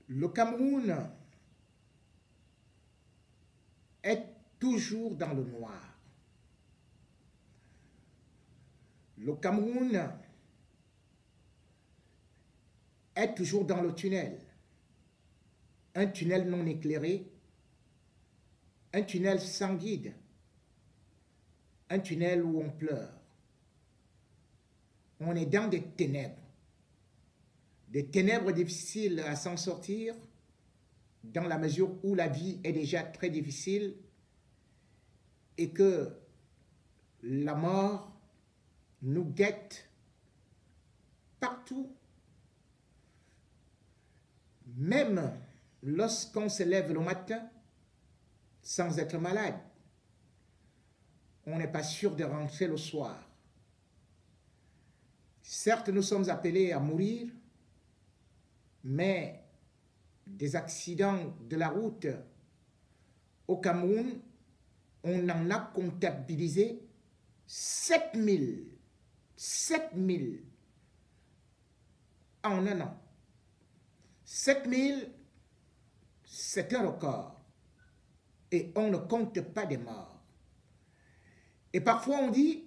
Le Cameroun est toujours dans le noir. Le Cameroun est toujours dans le tunnel. Un tunnel non éclairé, un tunnel sans guide, un tunnel où on pleure. On est dans des ténèbres difficiles à s'en sortir, dans la mesure où la vie est déjà très difficile et que la mort nous guette partout. Même lorsqu'on se lève le matin sans être malade, on n'est pas sûr de rentrer le soir. Certes, nous sommes appelés à mourir, mais des accidents de la route au Cameroun, on en a comptabilisé 7000 en un an. 7000, c'est un record. Et on ne compte pas des morts. Et parfois on dit,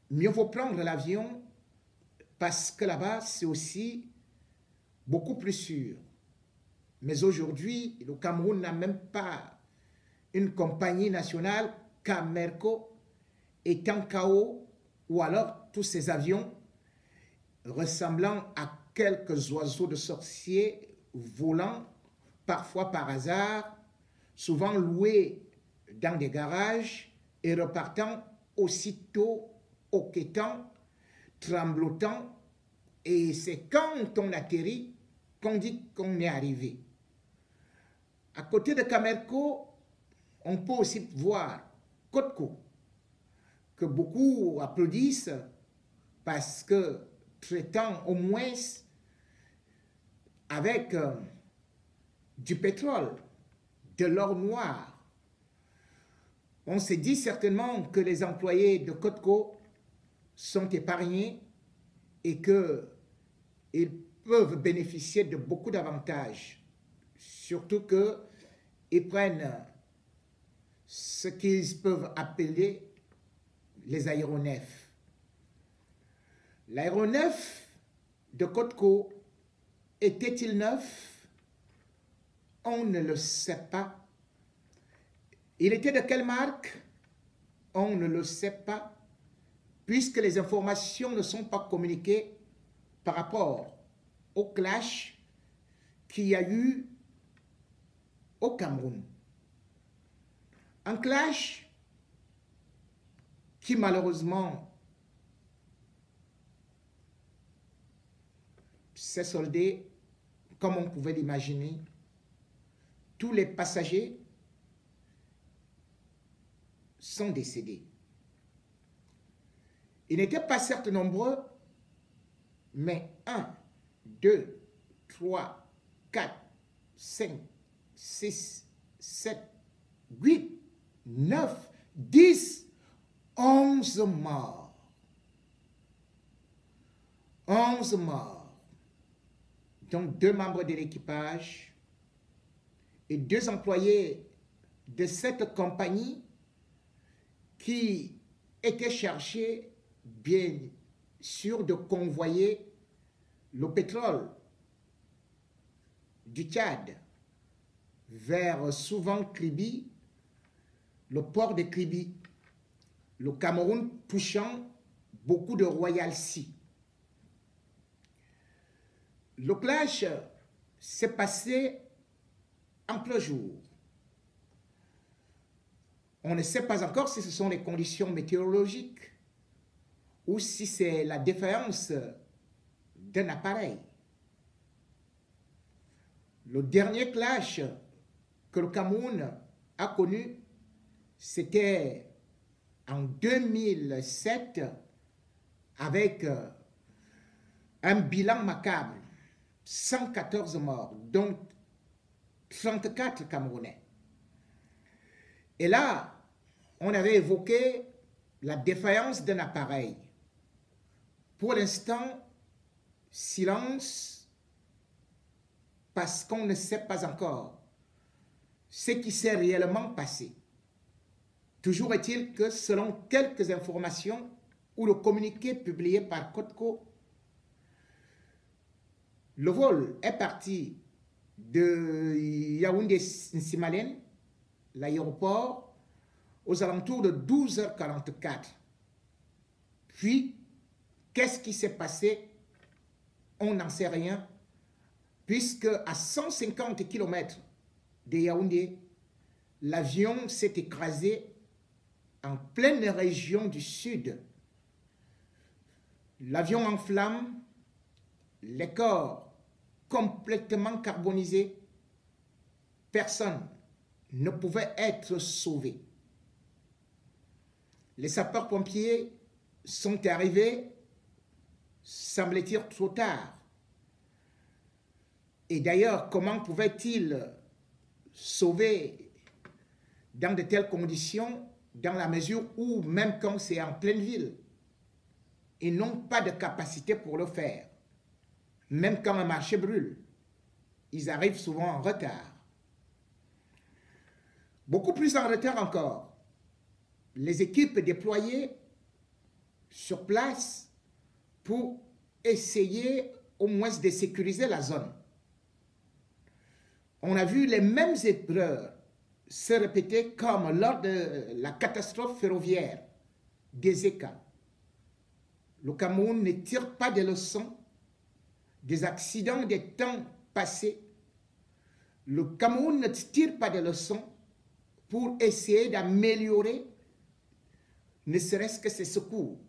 mieux vaut prendre l'avion parce que là-bas, c'est aussi beaucoup plus sûr. Mais aujourd'hui, le Cameroun n'a même pas une compagnie nationale, Camerco, est en chaos, ou alors tous ces avions ressemblant à quelques oiseaux de sorciers volant, parfois par hasard, souvent loués dans des garages et repartant aussitôt hoquetant, tremblotant, et c'est quand on atterrit qu'on dit qu'on est arrivé. À côté de Camerco, on peut aussi voir Kotko, que beaucoup applaudissent parce que traitant au moins avec du pétrole, de l'or noir, on se dit certainement que les employés de Kotko sont épargnés et qu'ils peuvent bénéficier de beaucoup d'avantages, surtout qu'ils prennent ce qu'ils peuvent appeler les aéronefs. L'aéronef de Kotko était-il neuf? On ne le sait pas. Il était de quelle marque? On ne le sait pas, puisque les informations ne sont pas communiquées par rapport au clash qu'il y a eu au Cameroun. Un clash qui malheureusement s'est soldé comme on pouvait l'imaginer. Tous les passagers sont décédés. Ils n'étaient pas certes nombreux, mais 1, 2, 3, 4, 5, 6, 7, 8, 9, 10, 11 morts. 11 morts. Donc 2 membres de l'équipage et 2 employés de cette compagnie qui étaient chargés, bien sûr, de convoyer le pétrole du Tchad vers souvent Kribi, le port de Kribi, le Cameroun touchant beaucoup de royalties. Le clash s'est passé en plein jour. On ne sait pas encore si ce sont les conditions météorologiques ou si c'est la défaillance d'un appareil. Le dernier clash que le Cameroun a connu, c'était en 2007 avec un bilan macabre, 114 morts, dont 34 Camerounais. Et là, on avait évoqué la défaillance d'un appareil. Pour l'instant, silence parce qu'on ne sait pas encore ce qui s'est réellement passé. Toujours est-il que selon quelques informations ou le communiqué publié par Kotko, le vol est parti de Yaoundé-Nsimalen, l'aéroport, aux alentours de 12h44. Puis, qu'est-ce qui s'est passé? On n'en sait rien, puisque à 150 km de Yaoundé, l'avion s'est écrasé en pleine région du sud. L'avion en flammes, les corps complètement carbonisés, personne ne pouvait être sauvé. Les sapeurs-pompiers sont arrivés, semble-t-il trop tard. Et d'ailleurs, comment pouvaient-ils sauver dans de telles conditions, dans la mesure où, même quand c'est en pleine ville, ils n'ont pas de capacité pour le faire. Même quand un marché brûle, ils arrivent souvent en retard. Beaucoup plus en retard encore, les équipes déployées sur place pour essayer au moins de sécuriser la zone. On a vu les mêmes erreurs se répéter comme lors de la catastrophe ferroviaire des ECA. Le Cameroun ne tire pas de leçons des accidents des temps passés. Le Cameroun ne tire pas de leçons pour essayer d'améliorer ne serait-ce que ses secours.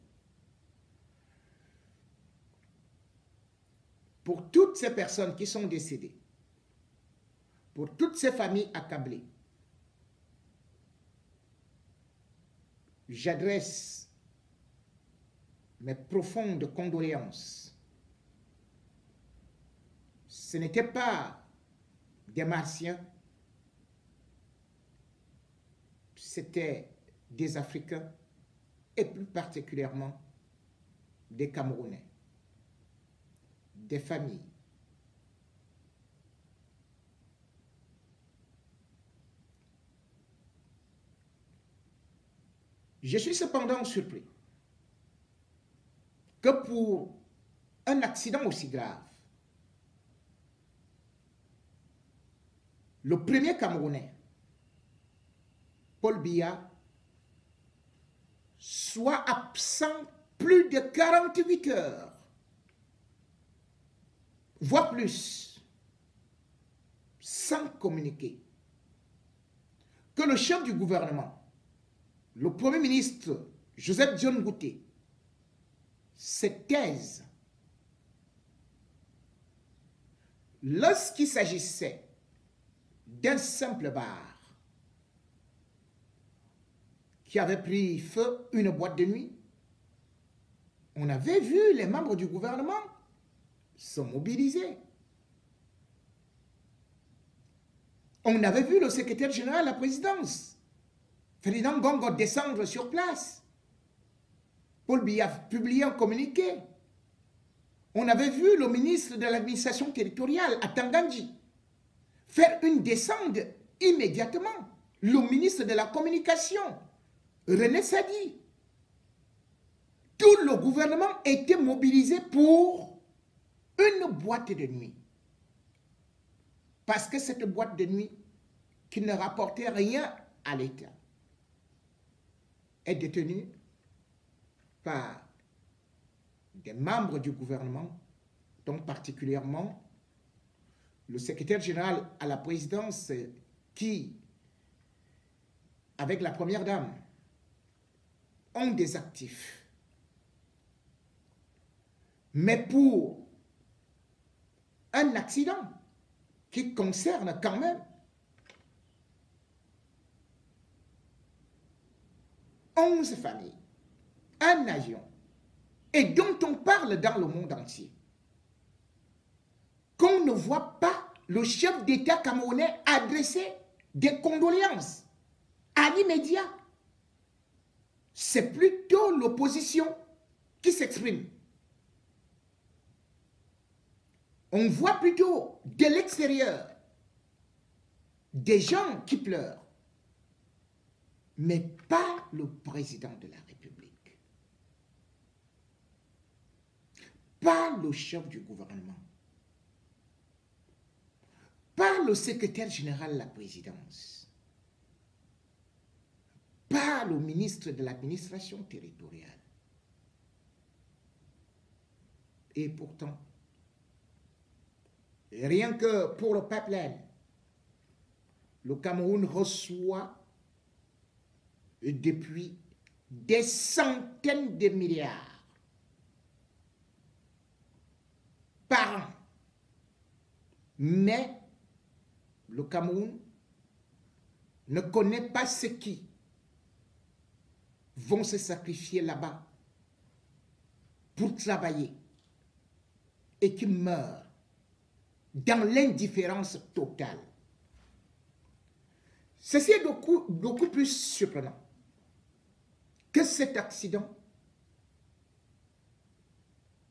Pour toutes ces personnes qui sont décédées, pour toutes ces familles accablées, j'adresse mes profondes condoléances. Ce n'étaient pas des Martiens, c'était des Africains et plus particulièrement des Camerounais, des familles. Je suis cependant surpris que pour un accident aussi grave, le premier Camerounais, Paul Biya, soit absent plus de 48 heures, voire plus, sans communiquer. Que le chef du gouvernement, le Premier ministre Joseph John Gouté, se taise lorsqu'il s'agissait d'un simple bar qui avait pris feu, une boîte de nuit. On avait vu les membres du gouvernement se mobiliser. On avait vu le secrétaire général de la présidence, Ferdinand Gongo, descendre sur place. Paul Biya publié un communiqué. On avait vu le ministre de l'administration territoriale à Tangandji faire une descente immédiatement. Le ministre de la communication, René Sadi. Tout le gouvernement était mobilisé pour une boîte de nuit. Parce que cette boîte de nuit, qui ne rapportait rien à l'État, est détenue par des membres du gouvernement, donc particulièrement le secrétaire général à la présidence qui, avec la première dame, ont des actifs. Mais pour un accident qui concerne quand même 11 familles, un avion, et dont on parle dans le monde entier, qu'on ne voit pas le chef d'État camerounais adresser des condoléances à l'immédiat. C'est plutôt l'opposition qui s'exprime. On voit plutôt de l'extérieur des gens qui pleurent, mais pas le président de la République, pas le chef du gouvernement, pas le secrétaire général de la présidence, pas le ministre de l'administration territoriale. Et pourtant, rien que pour le pipeline, le Cameroun reçoit depuis des centaines de milliards par an. Mais le Cameroun ne connaît pas ceux qui vont se sacrifier là-bas pour travailler et qui meurent dans l'indifférence totale. Ceci est beaucoup plus surprenant que cet accident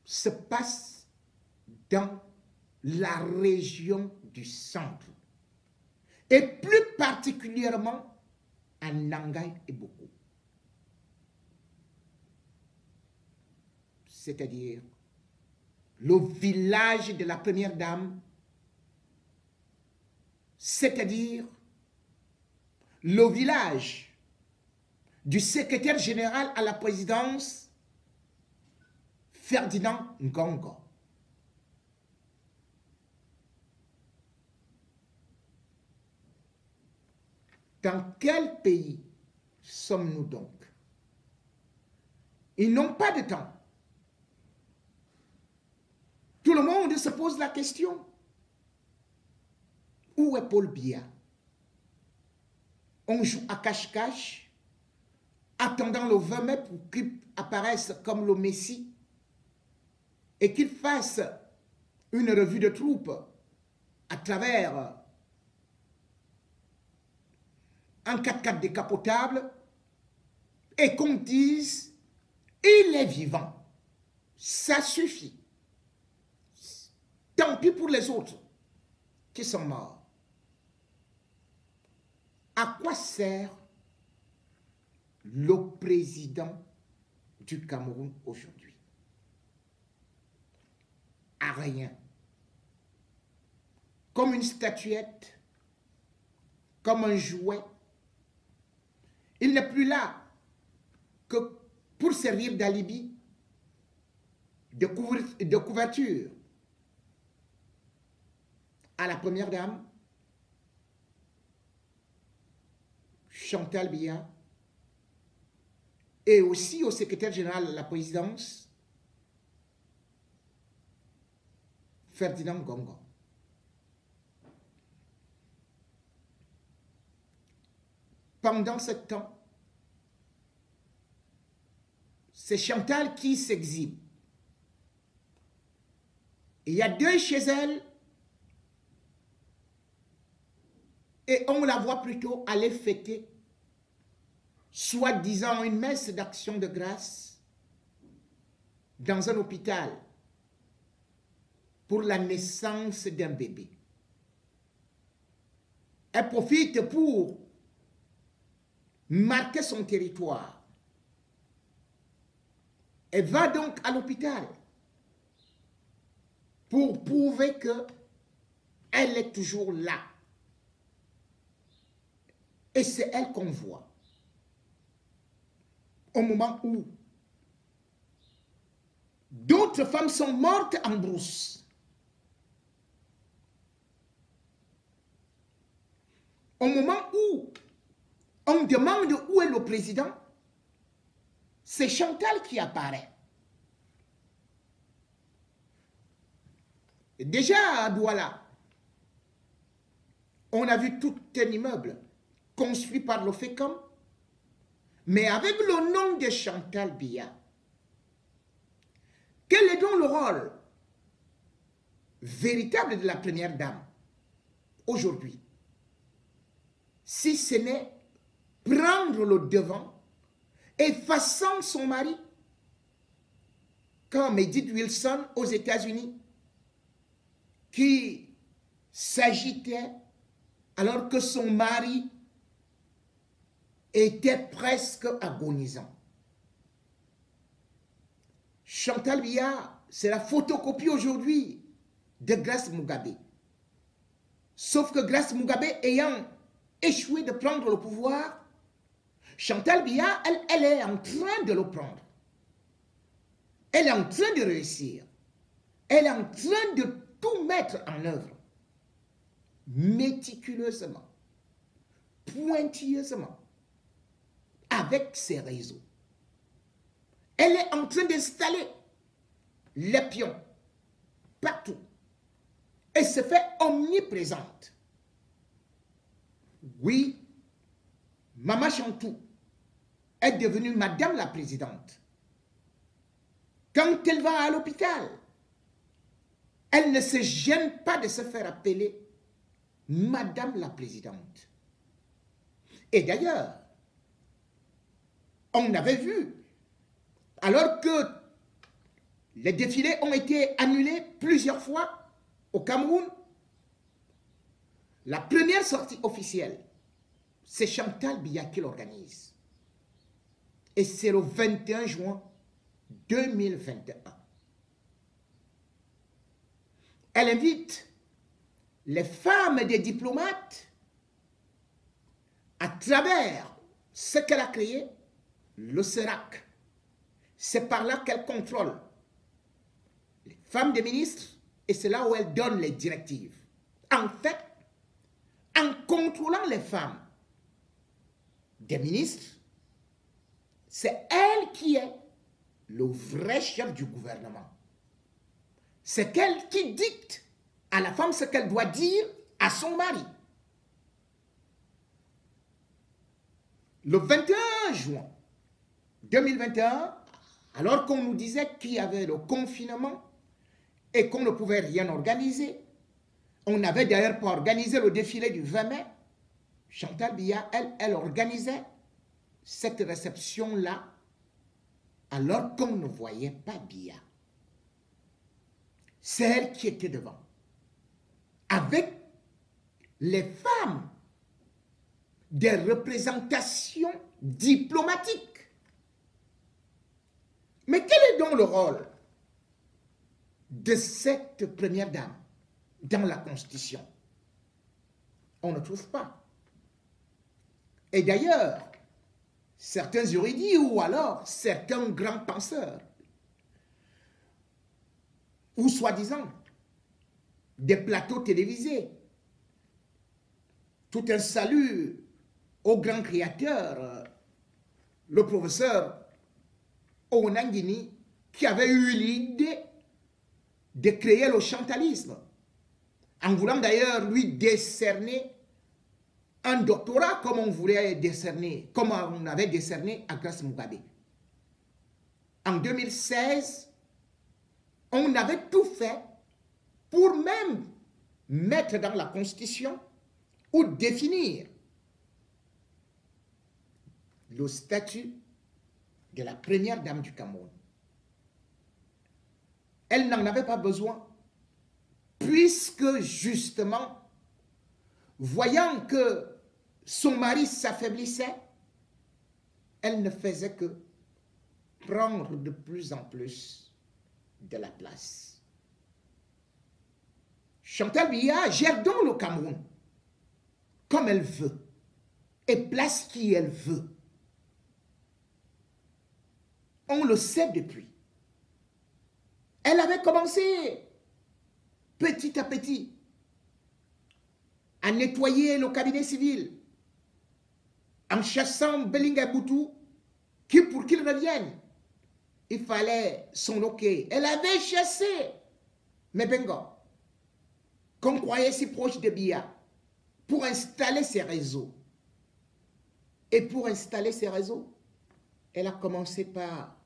se passe dans la région du centre et plus particulièrement à Nangaï et Boko. C'est-à-dire le village de la première dame, c'est-à-dire le village du secrétaire général à la présidence, Ferdinand Ngongo. Dans quel pays sommes-nous donc? Ils n'ont pas de temps. Tout le monde se pose la question. Où est Paul Biya? On joue à cache-cache, attendant le 20 mai pour qu'il apparaisse comme le Messie et qu'il fasse une revue de troupes à travers un 4x4 décapotable et qu'on dise il est vivant. Ça suffit. Tant pis pour les autres qui sont morts. À quoi sert le président du Cameroun aujourd'hui? À rien. Comme une statuette, comme un jouet. Il n'est plus là que pour servir d'alibi, de couverture à la première dame, Chantal Biya, et aussi au secrétaire général de la présidence, Ferdinand Ngongo. Pendant ce temps, c'est Chantal qui s'exhibe. Il y a deux chez elle et on la voit plutôt aller fêter, soi-disant une messe d'action de grâce dans un hôpital pour la naissance d'un bébé. Elle profite pour marquer son territoire. Elle va donc à l'hôpital pour prouver qu'elle est toujours là. Et c'est elle qu'on voit. Au moment où d'autres femmes sont mortes en brousse. Au moment où on demande où est le président, c'est Chantal qui apparaît. Déjà à Douala, on a vu tout un immeuble construit par le FECOM, mais avec le nom de Chantal Biya. Quel est donc le rôle véritable de la première dame aujourd'hui? Si ce n'est prendre le devant, effaçant son mari, comme Edith Wilson aux États-Unis, qui s'agitait alors que son mari était presque agonisant. Chantal Biya, c'est la photocopie aujourd'hui de Grace Mugabe. Sauf que Grace Mugabe ayant échoué de prendre le pouvoir, Chantal Biya, elle est en train de le prendre. Elle est en train de réussir. Elle est en train de tout mettre en œuvre. Méticuleusement, pointilleusement, avec ses réseaux. Elle est en train d'installer les pions partout. Elle se fait omniprésente. Oui, Maman Chantou est devenue Madame la Présidente. Quand elle va à l'hôpital, elle ne se gêne pas de se faire appeler Madame la Présidente. Et d'ailleurs, on avait vu, alors que les défilés ont été annulés plusieurs fois au Cameroun, la première sortie officielle, c'est Chantal Biya qui l'organise. Et c'est le 21 juin 2021. Elle invite les femmes des diplomates à travers ce qu'elle a créé, le CERAC. C'est par là qu'elle contrôle les femmes des ministres et c'est là où elle donne les directives. En fait, en contrôlant les femmes des ministres, c'est elle qui est le vrai chef du gouvernement. C'est elle qui dicte à la femme ce qu'elle doit dire à son mari. Le 21 juin 2021, alors qu'on nous disait qu'il y avait le confinement et qu'on ne pouvait rien organiser, on n'avait d'ailleurs pas organisé le défilé du 20 mai, Chantal Biya, elle organisait cette réception-là alors qu'on ne voyait pas Biya. C'est elle qui était devant, avec les femmes des représentations diplomatiques. Mais quel est donc le rôle de cette première dame dans la Constitution? On ne trouve pas. Et d'ailleurs, certains érudits ou alors certains grands penseurs, ou soi-disant des plateaux télévisés, tout un salut au grand créateur, le professeur Onangini, qui avait eu l'idée de créer le chantalisme, en voulant d'ailleurs lui décerner un doctorat comme on voulait décerner, comme on avait décerné à Grace Mugabe. En 2016, on avait tout fait pour même mettre dans la Constitution ou définir le statut de la première dame du Cameroun. Elle n'en avait pas besoin, puisque justement, voyant que son mari s'affaiblissait, elle ne faisait que prendre de plus en plus de la place. Chantal Biya gère donc le Cameroun comme elle veut et place qui elle veut. On le sait depuis. Elle avait commencé petit à petit à nettoyer le cabinet civil en chassant Belinga Boutou pour qu'il revienne. Il fallait son OK. Elle avait chassé Mebenga, qu'on croyait si proche de Biya, pour installer ses réseaux. Et pour installer ses réseaux, elle a commencé par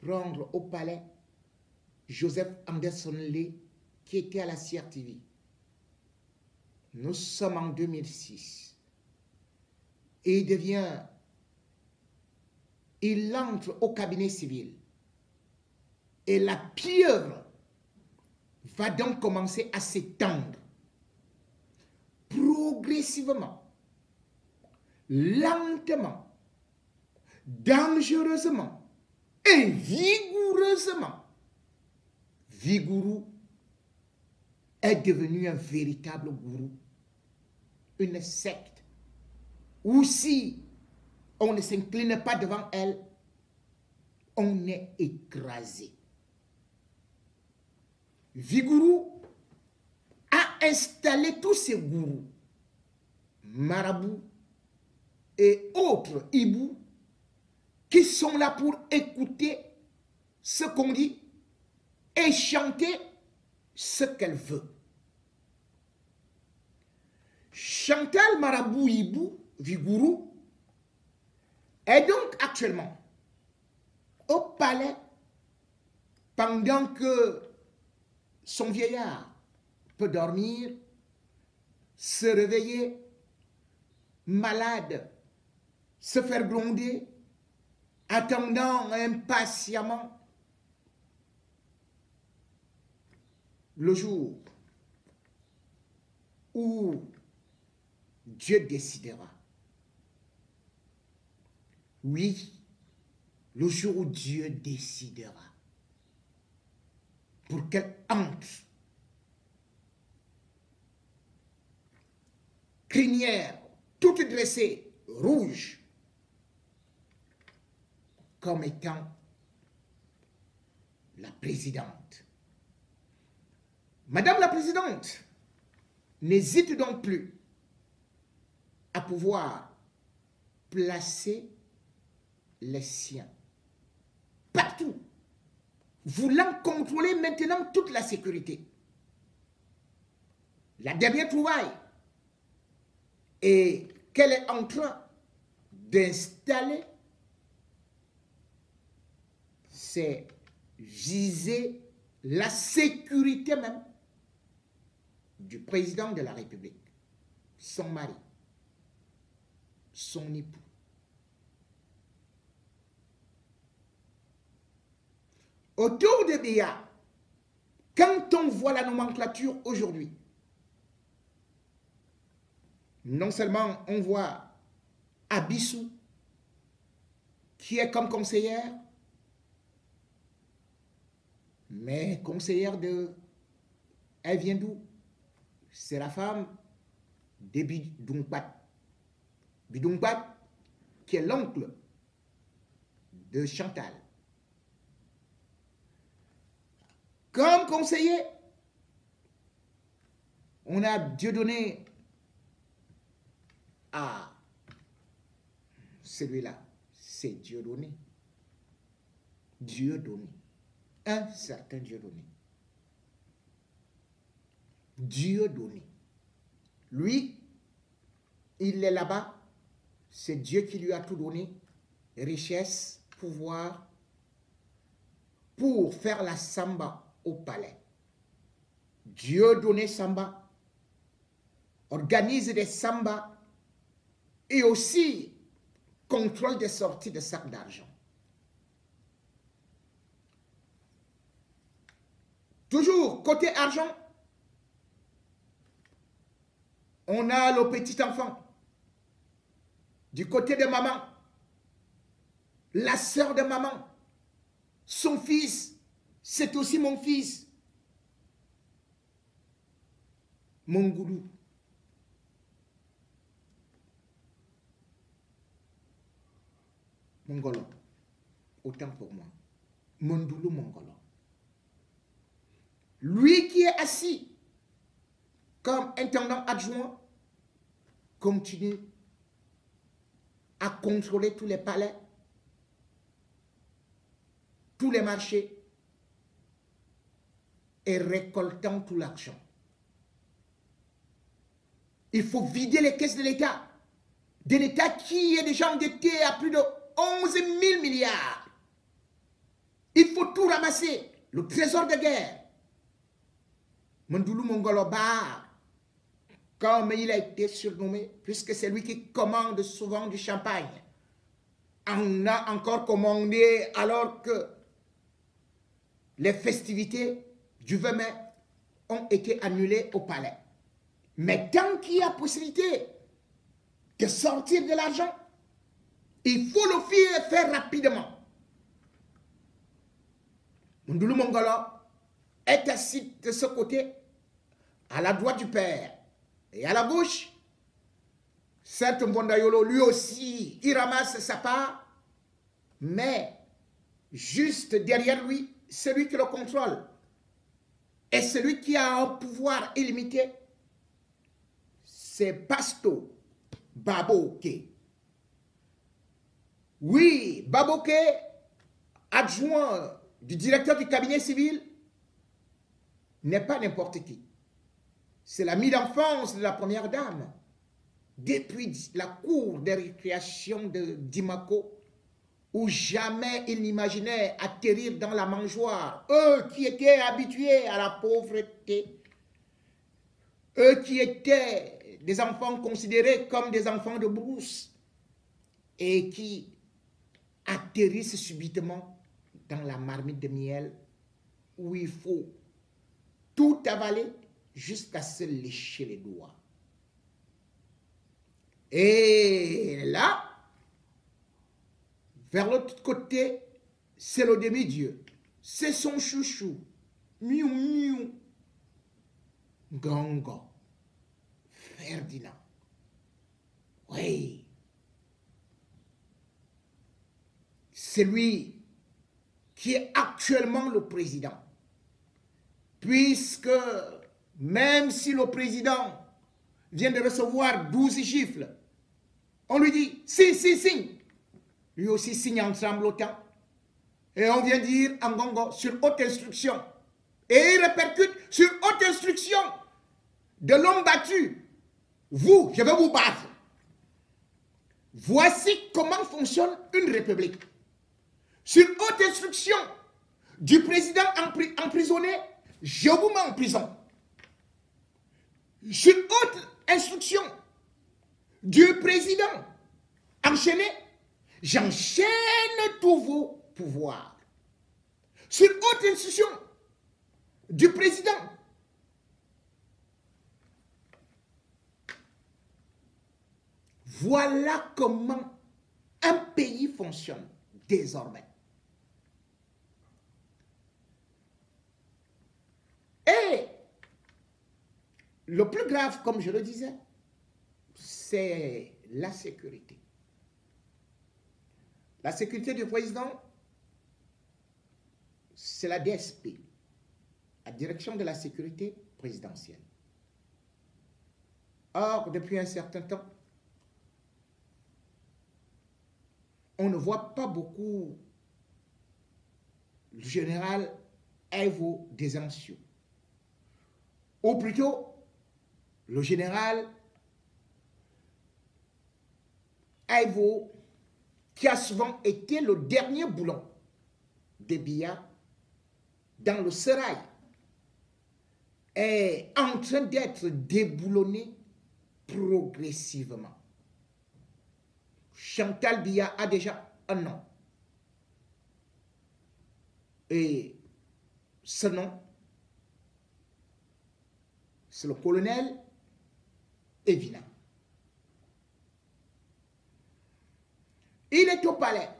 prendre au palais Joseph Anderson Lee, qui était à la CRTV. Nous sommes en 2006. Et il entre au cabinet civil. Et la pieuvre va donc commencer à s'étendre progressivement, lentement, dangereusement et vigoureusement. Vigoureux est devenu un véritable gourou, une secte, où si on ne s'incline pas devant elle, on est écrasé. Vigoureux a installé tous ces gourous, marabouts et autres hiboux qui sont là pour écouter ce qu'on dit et chanter ce qu'elle veut. Chantal Marabout Hibou Vigourou est donc actuellement au palais pendant que son vieillard peut dormir, se réveiller, malade, se faire gronder, attendant impatiemment le jour où Dieu décidera. Oui, le jour où Dieu décidera. Pour qu'elle entre, crinière, toute dressée, rouge, comme étant la présidente. Madame la présidente, n'hésite donc plus à pouvoir placer les siens partout, voulant contrôler maintenant toute la sécurité. La dernière trouvaille est qu'elle est en train d'installer, c'est viser la sécurité même du président de la République, son mari, son époux. Autour de Béa, quand on voit la nomenclature aujourd'hui, non seulement on voit Abissou, qui est comme conseillère, mais conseillère de... Elle vient d'où? C'est la femme de Bidungpat. Bidungpat, qui est l'oncle de Chantal. Comme conseiller, on a Dieudonné à celui-là, c'est Dieudonné. Dieudonné. Un certain Dieudonné. Dieudonné. Lui, il est là-bas. C'est Dieu qui lui a tout donné. Richesse, pouvoir, pour faire la samba au palais. Dieudonné Samba organise des sambas et aussi contrôle des sorties de sacs d'argent. Toujours côté argent, on a le petit enfant. Du côté de maman, la sœur de maman, son fils, c'est aussi mon fils. Mon gourou. Mongolo. Autant pour moi. Mondoulou Mongolo. Lui qui est assis comme intendant adjoint continue à contrôler tous les palais, tous les marchés et récoltant tout l'argent. Il faut vider les caisses de l'État. De l'État qui est déjà endetté à plus de 11 000 milliards. Il faut tout ramasser. Le trésor de guerre. Mondoulou Mongolo Bar, comme il a été surnommé, puisque c'est lui qui commande souvent du champagne. On a encore commandé alors que les festivités du 20 mai ont été annulés au palais. Mais tant qu'il y a possibilité de sortir de l'argent, il faut le faire rapidement. Ndoulou Mongolo est assis de ce côté, à la droite du père, et à la gauche, certes Mbondayolo, lui aussi, il ramasse sa part, mais juste derrière lui, celui qui le contrôle, et celui qui a un pouvoir illimité, c'est Pasto Baboke. Oui, Baboke, adjoint du directeur du cabinet civil, n'est pas n'importe qui. C'est l'ami d'enfance de la première dame. Depuis la cour de récréation de Dimako, où jamais il n'imaginait atterrir dans la mangeoire. Eux qui étaient habitués à la pauvreté, eux qui étaient des enfants considérés comme des enfants de brousse et qui atterrissent subitement dans la marmite de miel où il faut tout avaler jusqu'à se lécher les doigts. Et là, vers l'autre côté, c'est le demi-dieu. C'est son chouchou. Miou, miou. Gongo. Ferdinand. Oui. C'est lui qui est actuellement le président. Puisque même si le président vient de recevoir 12 gifles, on lui dit, signe. Lui aussi signe en tremblotant. Et on vient dire en gongo sur haute instruction. Et il répercute sur haute instruction de l'homme battu. Vous, je vais vous battre. Voici comment fonctionne une république. Sur haute instruction du président emprisonné, je vous mets en prison. Sur haute instruction du président enchaîné, j'enchaîne tous vos pouvoirs. Sur haute instruction du président, voilà comment un pays fonctionne désormais. Et le plus grave, comme je le disais, c'est la sécurité. La sécurité du président, c'est la DSP, la Direction de la Sécurité Présidentielle. Or, depuis un certain temps, on ne voit pas beaucoup le général Evo Desancio. Ou plutôt, le général Evo, qui a souvent été le dernier boulon de Biya dans le sérail, est en train d'être déboulonné progressivement. Chantal Biya a déjà un nom. Et ce nom, c'est le colonel Evina. Il est au palais.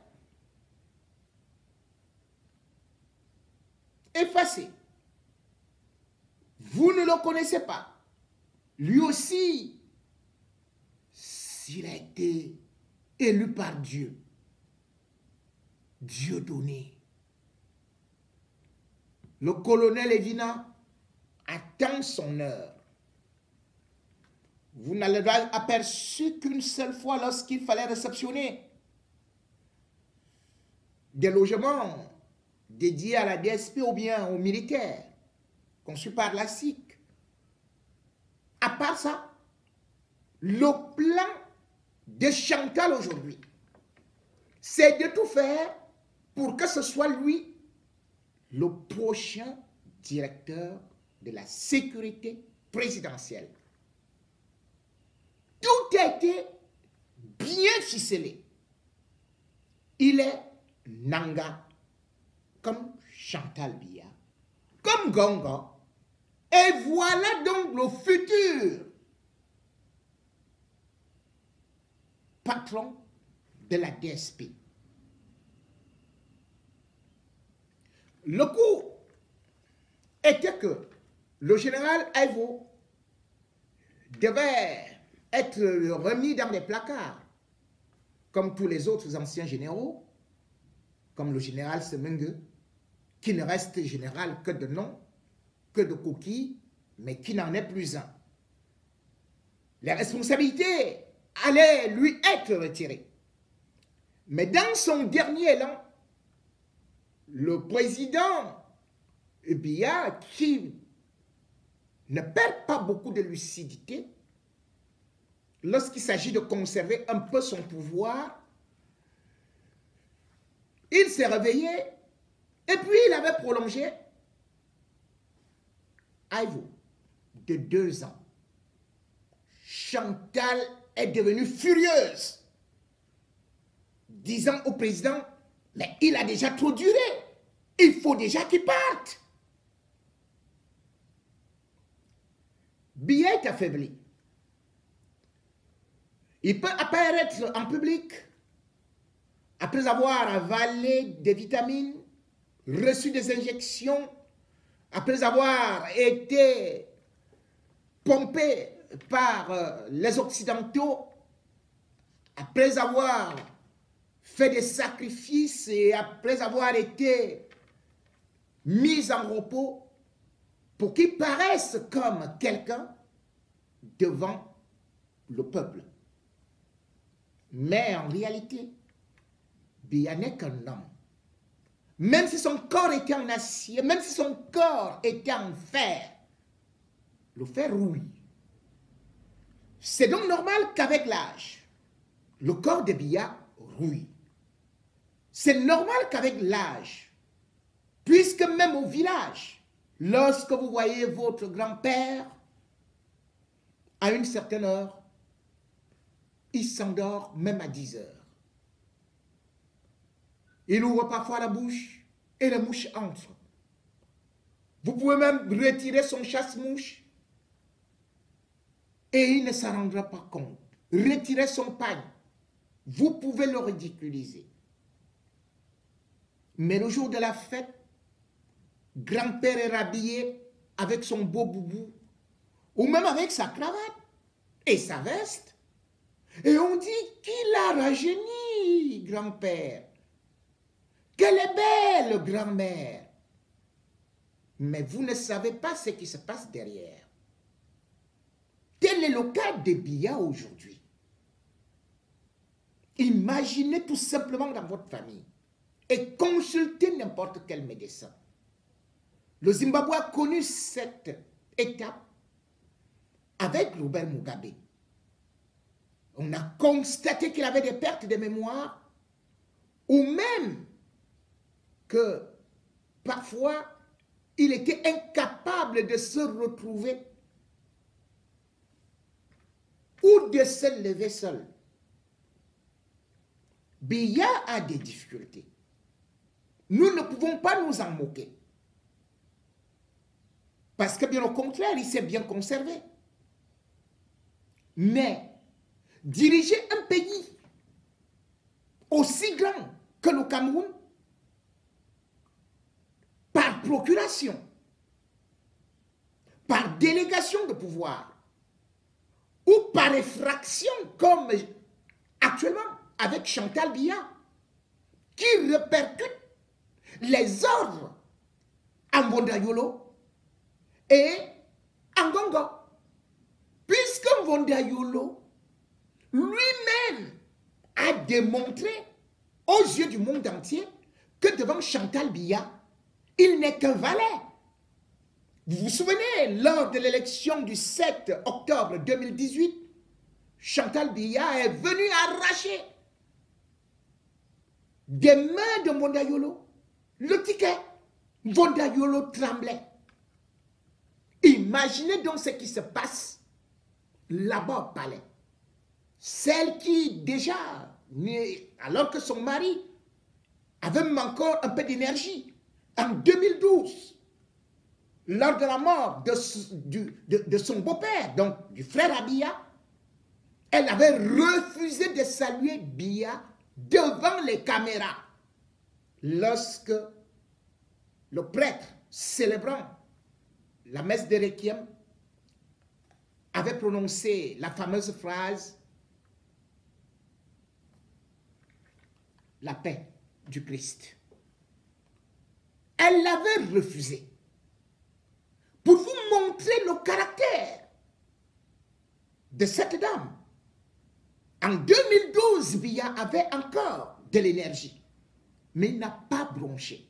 Effacé. Vous ne le connaissez pas. Lui aussi, s'il a été élu par Dieu, Dieu donné. Le colonel Evina attend son heure. Vous ne l'avez aperçu qu'une seule fois lorsqu'il fallait réceptionner des logements dédiés à la DSP ou bien aux militaires, conçus par la SIC. À part ça, le plan de Chantal aujourd'hui, c'est de tout faire pour que ce soit lui le prochain directeur de la sécurité présidentielle. Tout a été bien ficelé. Il est Nanga, comme Chantal Biya, comme Gongo, Et voilà donc le futur patron de la DSP. Le coup était que le général Aivo devait être remis dans les placards, comme tous les autres anciens généraux, comme le général Semenge, qui ne reste général que de nom, que de coquilles, mais qui n'en est plus un. Les responsabilités allaient lui être retirées. Mais dans son dernier élan, le président Biya, qui ne perd pas beaucoup de lucidité, lorsqu'il s'agit de conserver un peu son pouvoir, il s'est réveillé et puis il avait prolongé Aivo de 2 ans. Chantal est devenue furieuse, disant au président, mais il a déjà trop duré, il faut déjà qu'il parte. Biya est affaibli. Il peut apparaître en public après avoir avalé des vitamines, reçu des injections, après avoir été pompé par les Occidentaux, après avoir fait des sacrifices et après avoir été mis en repos pour qu'il paraisse comme quelqu'un devant le peuple. Mais en réalité, Biya n'est qu'un homme. Même si son corps était en acier, même si son corps était en fer, le fer rouille. C'est donc normal qu'avec l'âge, le corps de Biya rouille. C'est normal qu'avec l'âge, puisque même au village, lorsque vous voyez votre grand-père, à une certaine heure, il s'endort même à 10 heures. Il ouvre parfois la bouche et les mouches entrent. Vous pouvez même retirer son chasse-mouche et il ne s'en rendra pas compte. Retirer son pagne, vous pouvez le ridiculiser. Mais le jour de la fête, grand-père est rhabillé avec son beau boubou ou même avec sa cravate et sa veste. Et on dit qu'il a rajeuni, grand-père. Quelle est belle grand-mère! Mais vous ne savez pas ce qui se passe derrière. Tel est le cas de Biya aujourd'hui. Imaginez tout simplement dans votre famille et consultez n'importe quel médecin. Le Zimbabwe a connu cette étape avec Robert Mugabe. On a constaté qu'il avait des pertes de mémoire ou même que parfois, il était incapable de se retrouver ou de se lever seul. Biya a des difficultés. Nous ne pouvons pas nous en moquer. Parce que bien au contraire, il s'est bien conservé. Mais diriger un pays aussi grand que le Cameroun, par procuration, par délégation de pouvoir, ou par effraction, comme actuellement avec Chantal Biya, qui répercute les ordres en Mbondayolo et en Gongo. Puisque Mbondayolo lui-même a démontré aux yeux du monde entier que devant Chantal Biya, il n'est qu'un valet. Vous vous souvenez, lors de l'élection du 7 octobre 2018, Chantal Biya est venue arracher des mains de Mbondayolo le ticket. Mbondayolo tremblait. Imaginez donc ce qui se passe là-bas au palais. Celle qui déjà, alors que son mari avait encore un peu d'énergie, en 2012, lors de la mort de son beau-père, donc du frère Abia, elle avait refusé de saluer Biya devant les caméras. Lorsque le prêtre célébrant la messe de Requiem avait prononcé la fameuse phrase « La paix du Christ ». Elle l'avait refusé pour vous montrer le caractère de cette dame. En 2012, Biya avait encore de l'énergie, mais il n'a pas bronché.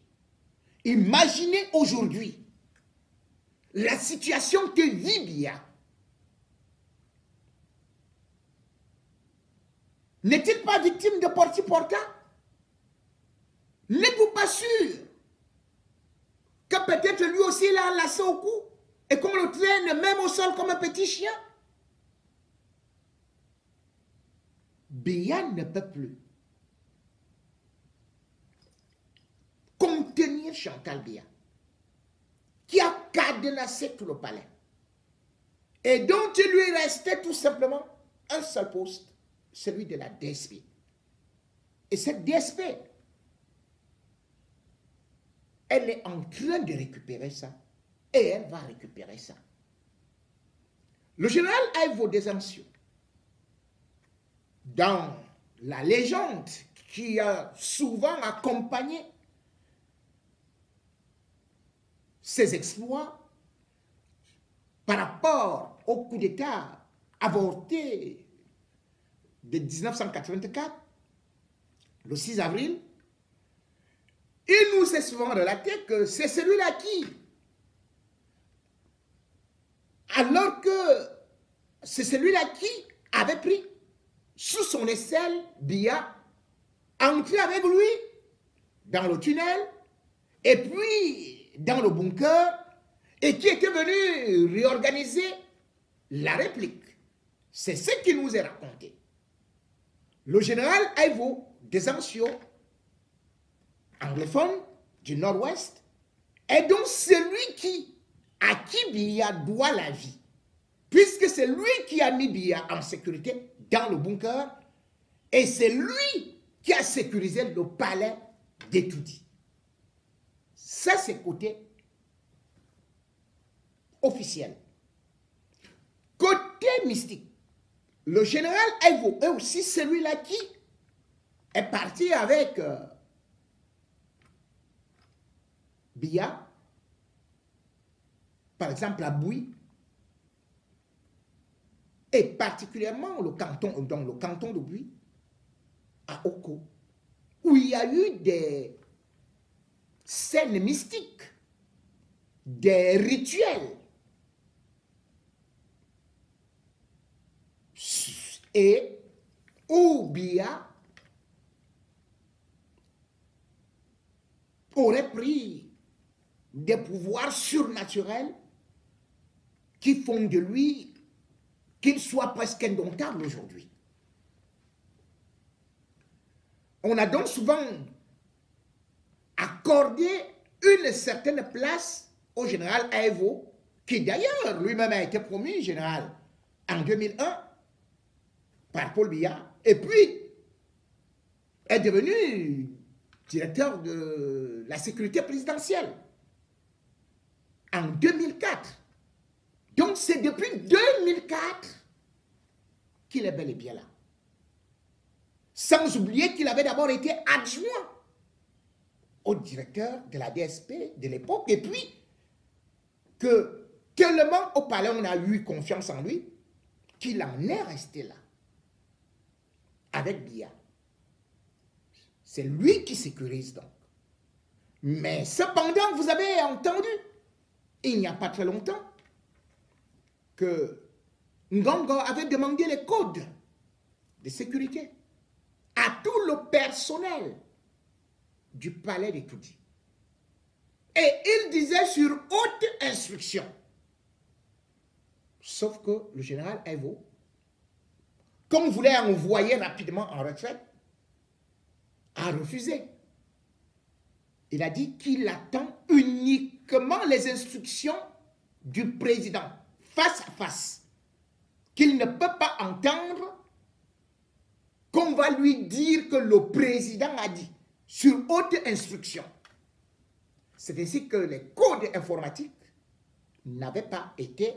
Imaginez aujourd'hui la situation que vit Biya. N'est-il pas victime de porti-porta? N'êtes-vous pas sûr que peut-être lui aussi il a lassé au cou et qu'on le traîne même au sol comme un petit chien? Biya ne peut plus contenir Chantal Biya, qui a cadenassé tout le palais et dont il lui restait tout simplement un seul poste, celui de la DSP. Et cette DSP, elle est en train de récupérer ça et elle va récupérer ça. Le général Aïvo Desancio, dans la légende qui a souvent accompagné ses exploits par rapport au coup d'État avorté de 1984, le 6 avril, il nous est souvent relaté que c'est celui-là qui, alors que c'est celui-là qui avait pris sous son aisselle Biya, entré avec lui dans le tunnel et puis dans le bunker et qui était venu réorganiser la réplique. C'est ce qui nous est raconté. Le général Aïvo Desancio, anglophone du Nord-Ouest, est donc celui à qui Biya doit la vie, puisque c'est lui qui a mis Biya en sécurité dans le bunker et c'est lui qui a sécurisé le palais d'Etoudi. Ça, c'est côté officiel. Côté mystique, le général Aïvo est aussi celui-là qui est parti avec Biya, par exemple à Bouy, et particulièrement dans le canton de Bouy, à Oko, où il y a eu des scènes mystiques, des rituels, et où Biya aurait pris des pouvoirs surnaturels qui font de lui qu'il soit presque indomptable aujourd'hui. On a donc souvent accordé une certaine place au général Aïvo, qui d'ailleurs lui-même a été promu général en 2001 par Paul Biya, et puis est devenu directeur de la sécurité présidentielle en 2004. Donc c'est depuis 2004 qu'il est bel et bien là. Sans oublier qu'il avait d'abord été adjoint au directeur de la DSP de l'époque, et puis que tellement au palais on a eu confiance en lui qu'il en est resté là avec Biya. C'est lui qui sécurise donc. Mais cependant, vous avez entendu, il n'y a pas très longtemps, que Ngongo avait demandé les codes de sécurité à tout le personnel du palais d'Etoudi. Et il disait sur haute instruction. Sauf que le général Aïvo, comme voulait envoyer rapidement en retraite, a refusé. Il a dit qu'il attend uniquement les instructions du président face à face qu'il ne peut pas entendre, qu'on va lui dire que le président a dit sur haute instruction. C'est ainsi que les codes informatiques n'avaient pas été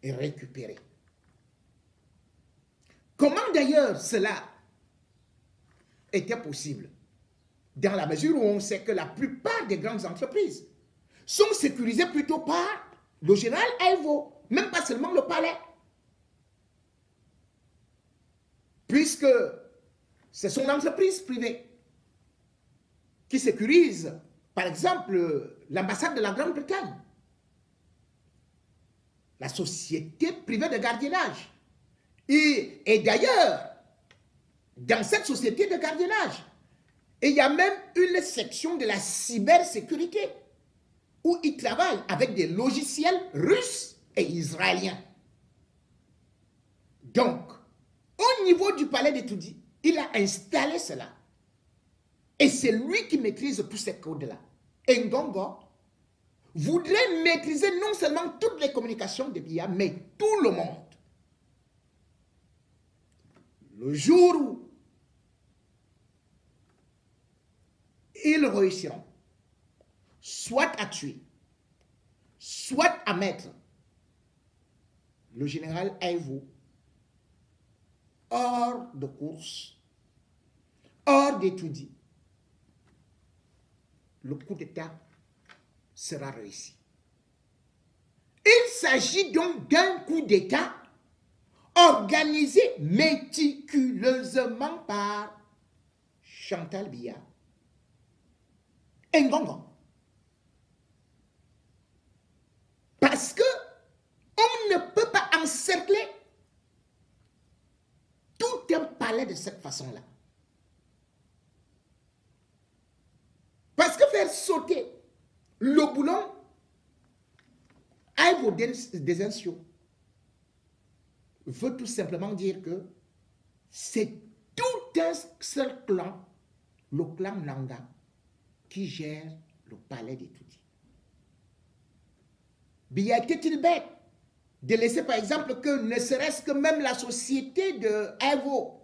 récupérés. Comment d'ailleurs cela était possible? Dans la mesure où on sait que la plupart des grandes entreprises sont sécurisées plutôt par le général Aïvo, même pas seulement le palais. Puisque c'est son entreprise privée qui sécurise, par exemple, l'ambassade de la Grande-Bretagne, la société privée de gardiennage. Et d'ailleurs, dans cette société de gardiennage, il y a même une section de la cybersécurité où ils travaillent avec des logiciels russes et israéliens. Donc, au niveau du palais de Toudi, il a installé cela. Et c'est lui qui maîtrise tous ces codes-là. Et Ngongo voudrait maîtriser non seulement toutes les communications de Biya, mais tout le monde. Le jour où ils réussiront soit à tuer, soit à mettre le général Aïvo hors de course, hors d'étude, le coup d'État sera réussi. Il s'agit donc d'un coup d'État organisé méticuleusement par Chantal Biya et Ngongo. Parce que on ne peut pas encercler tout un palais de cette façon-là. Parce que faire sauter le boulon à vos désensions veut tout simplement dire que c'est tout un seul clan, le clan Nanga, qui gère le palais d'Etoudi. Biya était-il bête de laisser par exemple que ne serait-ce que même la société de Aïvo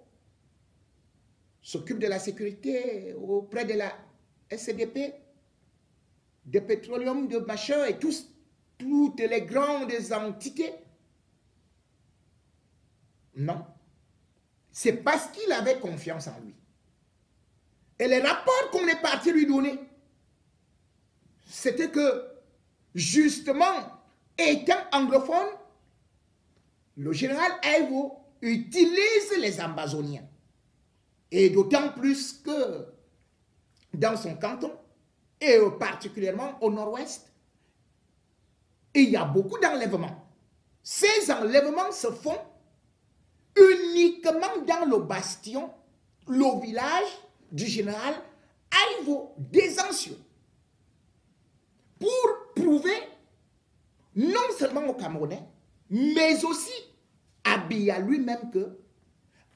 s'occupe de la sécurité auprès de la SDP, de Pétroleum, de machin et toutes les grandes entités? Non. C'est parce qu'il avait confiance en lui. Et les rapports qu'on est parti lui donner, c'était que, justement, étant anglophone, le général Aïvo utilise les Ambazoniens. Et d'autant plus que dans son canton, et particulièrement au nord-ouest, il y a beaucoup d'enlèvements. Ces enlèvements se font uniquement dans le bastion, le village du général Aïvo Desancio, pour prouver non seulement aux Camerounais, mais aussi à Biya lui-même que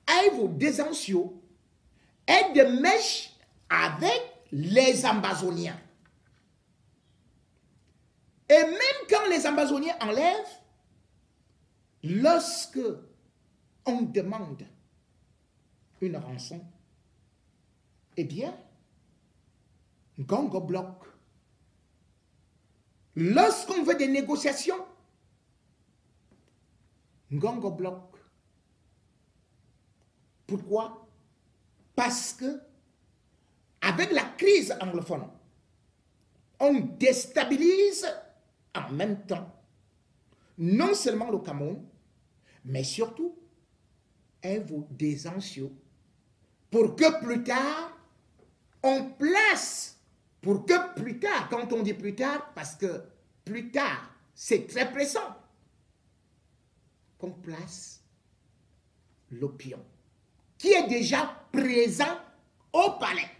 Aïvo Desancio est de mèche avec les Ambazoniens. Et même quand les Ambazoniens enlèvent, lorsque on demande une rançon, eh bien, Ngongo bloque. Lorsqu'on veut des négociations, Ngongo bloque. Pourquoi? Parce que, avec la crise anglophone, on déstabilise en même temps non seulement le Cameroun, mais surtout Aïvo Desancio, pour que plus tard, on place, pour que plus tard, quand on dit plus tard, parce que plus tard, c'est très pressant, qu'on place l'opium, qui est déjà présent au palais.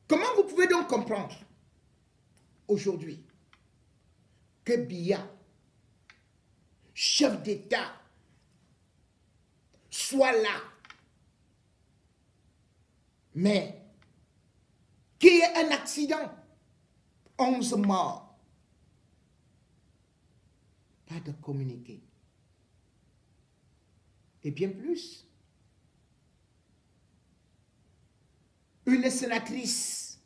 Comment vous pouvez donc comprendre aujourd'hui que Biya, chef d'État, soit là, mais qu'il y ait un accident 11 morts. Pas de communiqué. Et bien plus. Une sénatrice,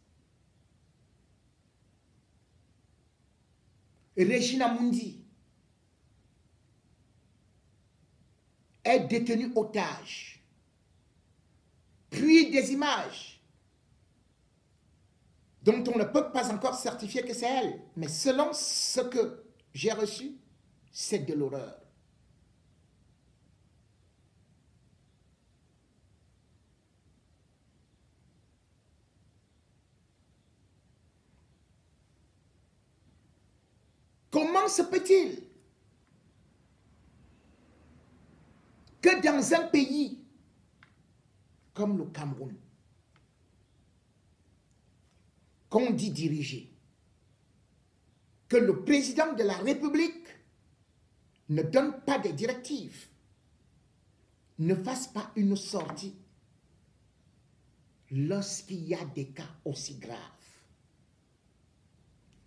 Regina Mundi, est détenue otage. Puis des images dont on ne peut pas encore certifier que c'est elle. Mais selon ce que j'ai reçu, c'est de l'horreur. Comment se peut-il que dans un pays comme le Cameroun, qu'on dit diriger, que le président de la République ne donne pas de directives, ne fasse pas une sortie lorsqu'il y a des cas aussi graves,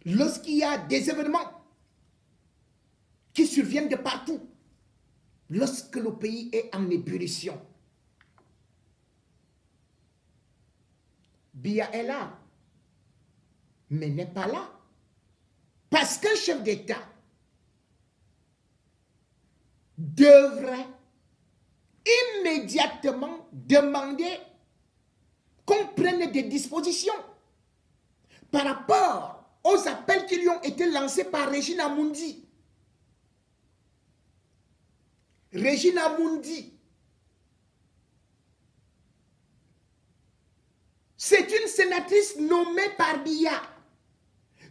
lorsqu'il y a des événements qui surviennent de partout, lorsque le pays est en ébullition. Biya est là, mais n'est pas là. Parce qu'un chef d'État devrait immédiatement demander qu'on prenne des dispositions par rapport aux appels qui lui ont été lancés par Regina Mundi. Regina Mundi, c'est une sénatrice nommée par Biya.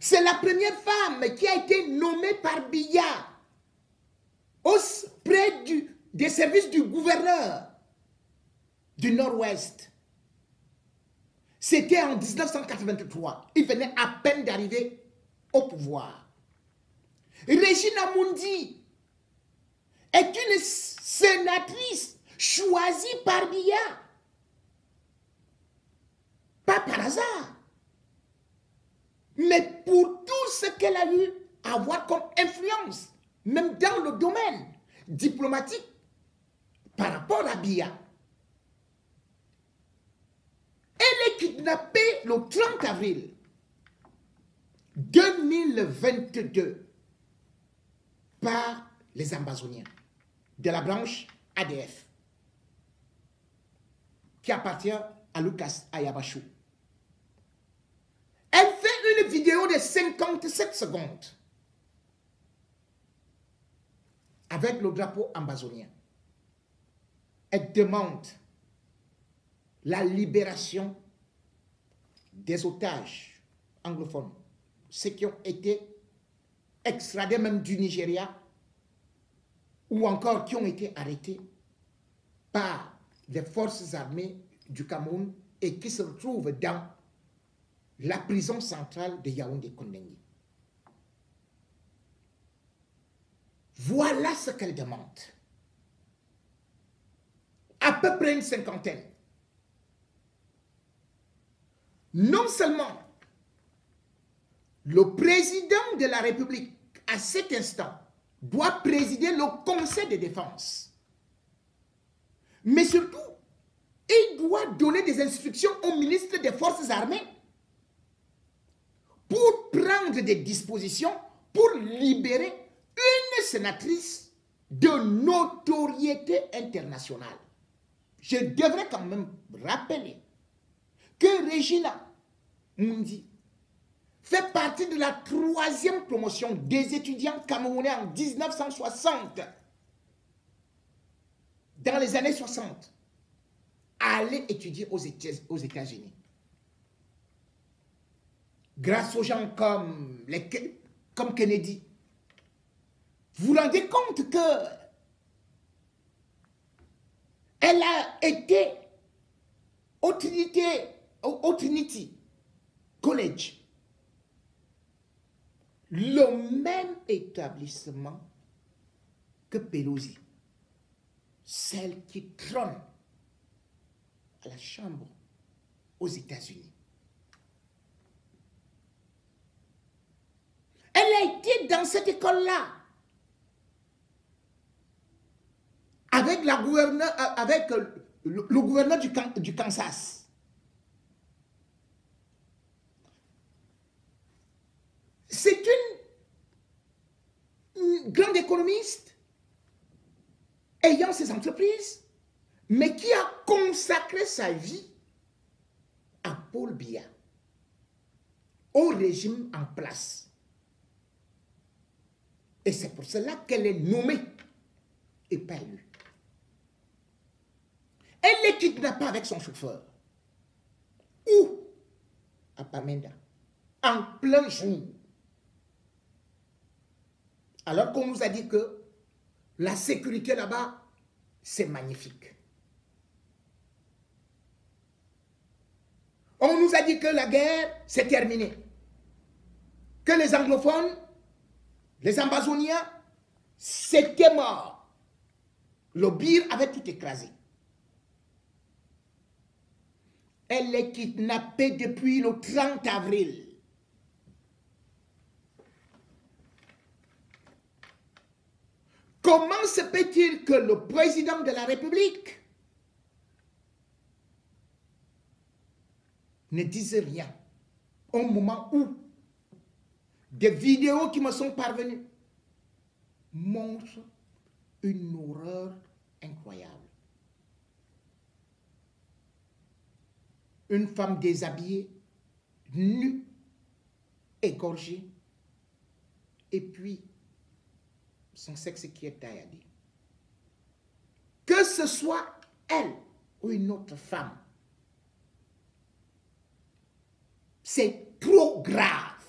C'est la première femme qui a été nommée par Biya auprès des services du gouverneur du Nord-Ouest. C'était en 1983. Il venait à peine d'arriver au pouvoir. Regina Mundi est une sénatrice choisie par Biya. Pas par hasard. Mais pour tout ce qu'elle a eu à avoir comme influence, même dans le domaine diplomatique, par rapport à Biya. Elle est kidnappée le 30 avril 2022 par les Ambazoniens de la branche ADF qui appartient à Lucas Ayabachou. Elle fait une vidéo de 57 secondes avec le drapeau ambazonien. Elle demande la libération des otages anglophones, ceux qui ont été extradés même du Nigeria ou encore qui ont été arrêtés par les forces armées du Cameroun et qui se retrouvent dans la prison centrale de Yaoundé-Kondengui. Voilà ce qu'elle demande. À peu près une cinquantaine. Non seulement le président de la République, à cet instant, doit présider le Conseil de défense, mais surtout, il doit donner des instructions au ministre des Forces armées pour prendre des dispositions pour libérer une sénatrice de notoriété internationale. Je devrais quand même rappeler que Regina Mundi fait partie de la 3e promotion des étudiants camerounais en 1960. Dans les années 60, aller étudier aux États-Unis. Grâce aux gens comme Kennedy. Vous vous rendez compte que elle a été au Trinity College, le même établissement que Pelosi, celle qui trône à la Chambre aux États-Unis. Elle a été dans cette école-là. Avec, le gouverneur du Kansas. C'est une grande économiste ayant ses entreprises, mais qui a consacré sa vie à Paul Biya, au régime en place. Et c'est pour cela qu'elle est nommée et pas élue. Elle ne kidnappe pas avec son chauffeur. Où? À Bamenda. En plein jour. Alors qu'on nous a dit que la sécurité là-bas, c'est magnifique. On nous a dit que la guerre, c'est terminé. Que les anglophones, les ambazoniens, c'était mort. Le Bir avait tout écrasé. Elle est kidnappée depuis le 30 avril. Comment se peut-il que le président de la République ne dise rien au moment où des vidéos qui me sont parvenues montrent une horreur incroyable. Une femme déshabillée, nue, égorgée, et puis son sexe qui est tailladé. Que ce soit elle ou une autre femme, c'est trop grave.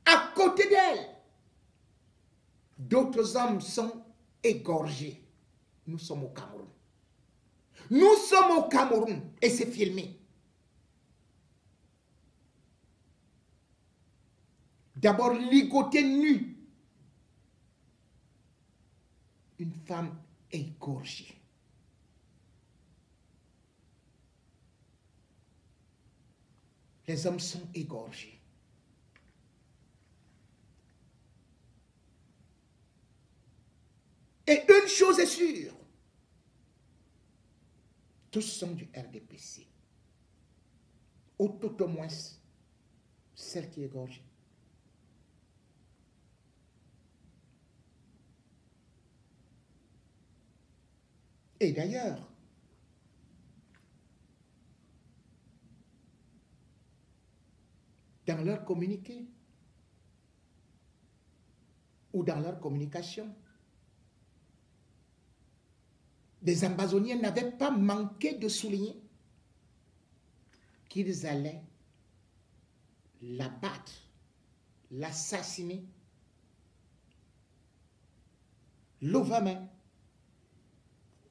À côté d'elle, d'autres hommes sont égorgés. Nous sommes au Cameroun. Nous sommes au Cameroun et c'est filmé. D'abord, ligotée nue. Une femme égorgée. Les hommes sont égorgés. Et une chose est sûre, tous sont du RDPC. Ou tout au moins, celle qui est égorgée. Et d'ailleurs, dans leur communiqué ou dans leur communication, les Ambazoniens n'avaient pas manqué de souligner qu'ils allaient l'abattre, l'assassiner, l'ouvrir,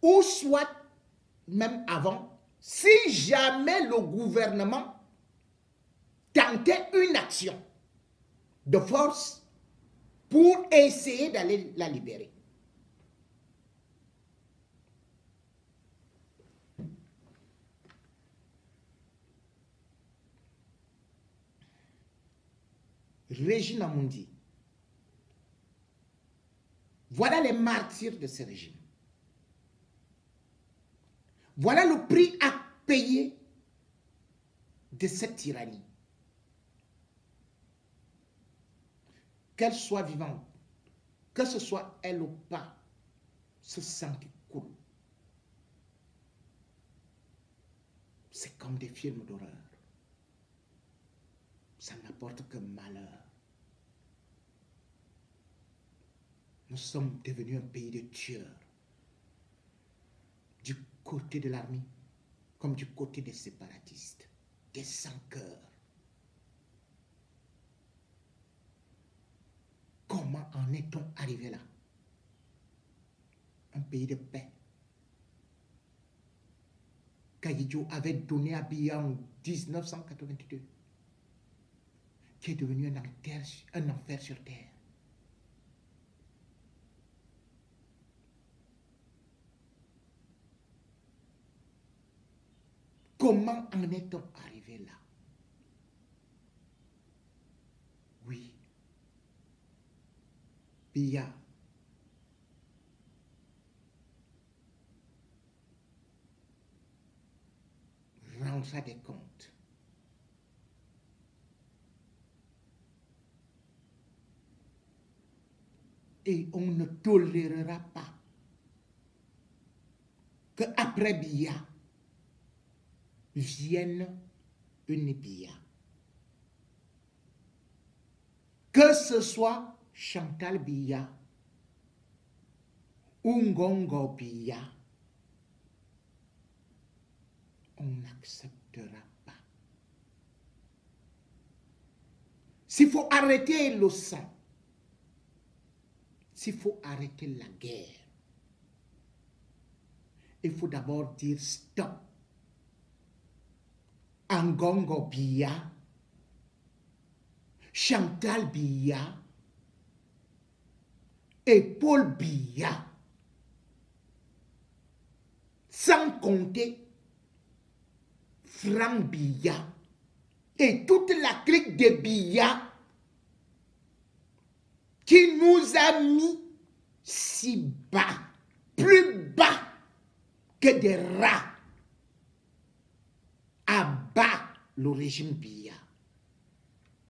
ou soit même avant, si jamais le gouvernement tentait une action de force pour essayer d'aller la libérer. Régine Amundi. Voilà les martyrs de ce régime. Voilà le prix à payer de cette tyrannie. Qu'elle soit vivante, que ce soit elle ou pas, ce sang qui coule. C'est comme des films d'horreur. Ça n'apporte que malheur. Nous sommes devenus un pays de tueurs. Du côté de l'armée, comme du côté des séparatistes, des sans-cœurs. Comment en est-on arrivé là? Un pays de paix. Kayidjo avait donné à Biya en 1982, qui est devenu un enfer sur terre. Comment en est-on arrivé là? Biya. Rendra des comptes. Et on ne tolérera pas qu'après Biya vienne une Biya. Que ce soit Chantal Biya ou Ngongo Biya, on n'acceptera pas. S'il faut arrêter le sang, s'il faut arrêter la guerre, il faut d'abord dire stop. Ngongo Biya, Chantal Biya et Paul Biya, sans compter Franck Biya et toute la clique de Biya qui nous a mis si bas, plus bas que des rats, à bas le régime Biya.